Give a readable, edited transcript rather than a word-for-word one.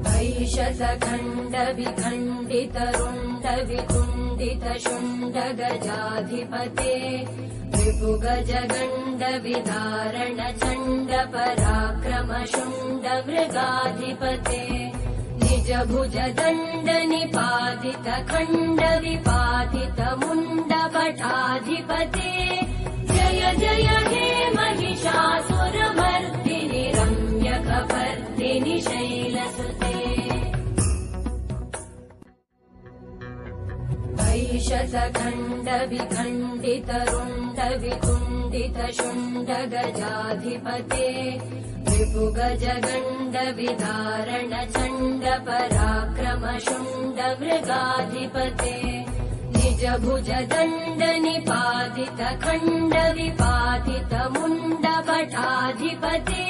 ऐशतखण्ड विखण्डित रुण्ड वितुण्डित शुण्ड गजाधिपते रिपुगज गण्ड विदारण चण्ड पराक्रम शुण्ड मृगाधिपते निज भुज दण्ड निपातित खण्ड विपातित मुण्ड भटाधिपते जय जय हे महिषासुरमर्दिनि रम्यकपर्दिनि शैलसुते ऐशतखण्ड विखण्डित रुण्ड वितुण्डित शुण्ड गजाधिपते रिपुगज गण्ड विदारण चण्ड पराक्रम शुण्ड मृगाधिपते निज भुज दण्ड निपातित खण्ड विपातित मुण्ड भटाधिपते